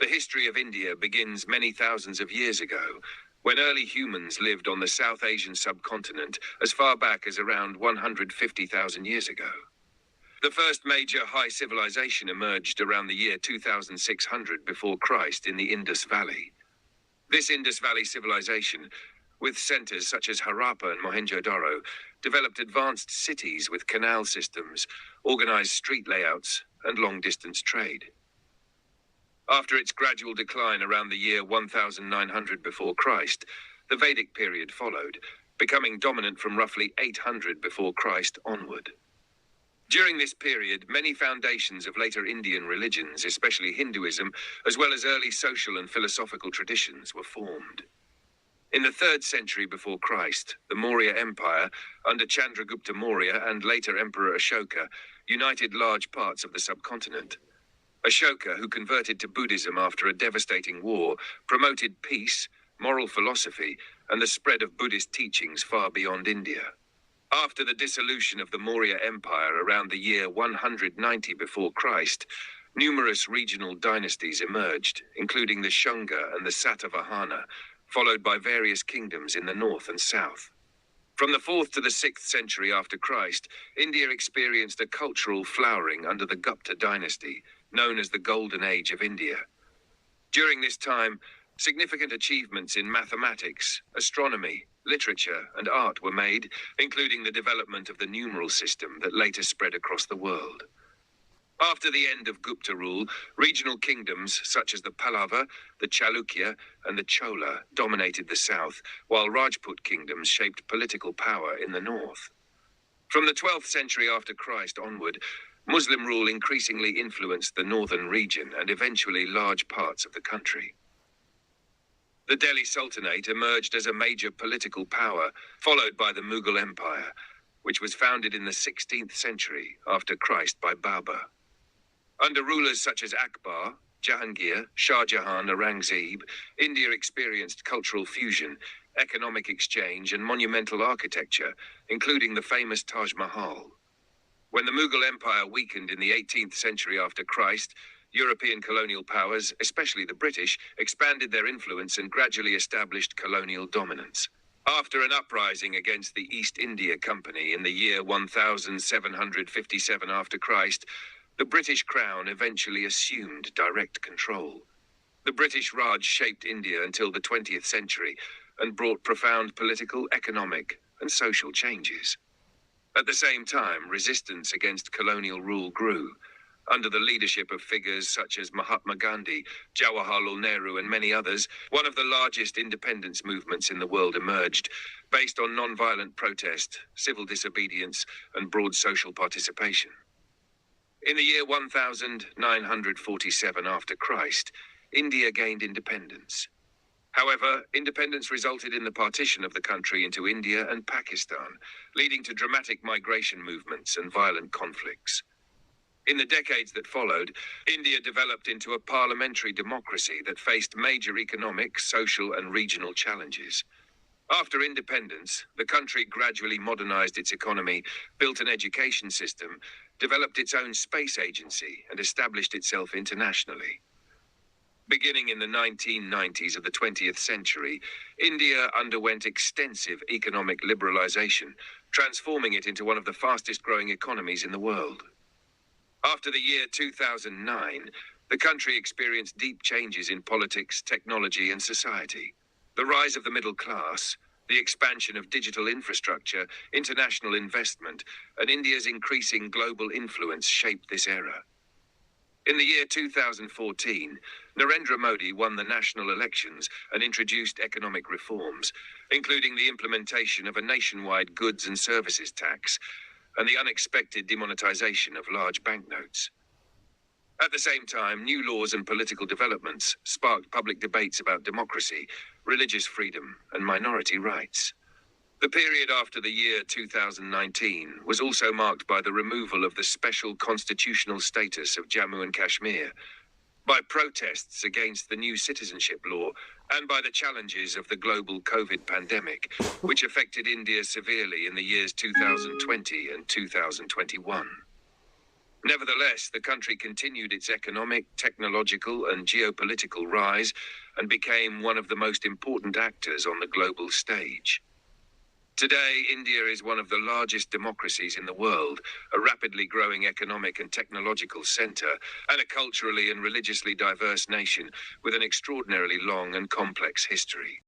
The history of India begins many thousands of years ago, when early humans lived on the South Asian subcontinent as far back as around 150,000 years ago. The first major high civilization emerged around the year 2600 before Christ in the Indus Valley. This Indus Valley civilization, with centers such as Harappa and Mohenjo-daro, developed advanced cities with canal systems, organized street layouts, and long-distance trade. After its gradual decline around the year 1900 before Christ, the Vedic period followed, becoming dominant from roughly 800 before Christ onward. During this period, many foundations of later Indian religions, especially Hinduism, as well as early social and philosophical traditions, were formed. In the 3rd century before Christ, the Maurya Empire, under Chandragupta Maurya and later Emperor Ashoka, united large parts of the subcontinent. Ashoka, who converted to Buddhism after a devastating war, promoted peace, moral philosophy, and the spread of Buddhist teachings far beyond India. After the dissolution of the Maurya Empire around the year 190 before Christ, numerous regional dynasties emerged, including the Shunga and the Satavahana, followed by various kingdoms in the north and south. From the 4th to the 6th century after Christ, India experienced a cultural flowering under the Gupta dynasty, known as the Golden Age of India. During this time, significant achievements in mathematics, astronomy, literature, and art were made, including the development of the numeral system that later spread across the world. After the end of Gupta rule, regional kingdoms such as the Pallava, the Chalukya, and the Chola dominated the south, while Rajput kingdoms shaped political power in the north. From the 12th century after Christ onward, Muslim rule increasingly influenced the northern region and eventually large parts of the country. The Delhi Sultanate emerged as a major political power, followed by the Mughal Empire, which was founded in the 16th century after Christ by Babur. Under rulers such as Akbar, Jahangir, Shah Jahan, Aurangzeb, India experienced cultural fusion, economic exchange, and monumental architecture, including the famous Taj Mahal. When the Mughal Empire weakened in the 18th century after Christ, European colonial powers, especially the British, expanded their influence and gradually established colonial dominance. After an uprising against the East India Company in the year 1757 after Christ, the British Crown eventually assumed direct control. The British Raj shaped India until the 20th century and brought profound political, economic, and social changes. At the same time, resistance against colonial rule grew. Under the leadership of figures such as Mahatma Gandhi, Jawaharlal Nehru, and many others, one of the largest independence movements in the world emerged, based on non-violent protest, civil disobedience, and broad social participation. In the year 1947 after Christ, India gained independence. However, independence resulted in the partition of the country into India and Pakistan, leading to dramatic migration movements and violent conflicts. In the decades that followed, India developed into a parliamentary democracy that faced major economic, social, and regional challenges. After independence, the country gradually modernized its economy, built an education system, developed its own space agency, and established itself internationally. Beginning in the 1990s of the 20th century, India underwent extensive economic liberalization, transforming it into one of the fastest-growing economies in the world. After the year 2009, the country experienced deep changes in politics, technology, and society. The rise of the middle class, the expansion of digital infrastructure, international investment, and India's increasing global influence shaped this era. In the year 2014, Narendra Modi won the national elections and introduced economic reforms, including the implementation of a nationwide goods and services tax and the unexpected demonetization of large banknotes. At the same time, new laws and political developments sparked public debates about democracy, religious freedom, and minority rights. The period after the year 2019 was also marked by the removal of the special constitutional status of Jammu and Kashmir, by protests against the new citizenship law, and by the challenges of the global COVID pandemic, which affected India severely in the years 2020 and 2021. Nevertheless, the country continued its economic, technological, and geopolitical rise and became one of the most important actors on the global stage. Today, India is one of the largest democracies in the world, a rapidly growing economic and technological center, and a culturally and religiously diverse nation with an extraordinarily long and complex history.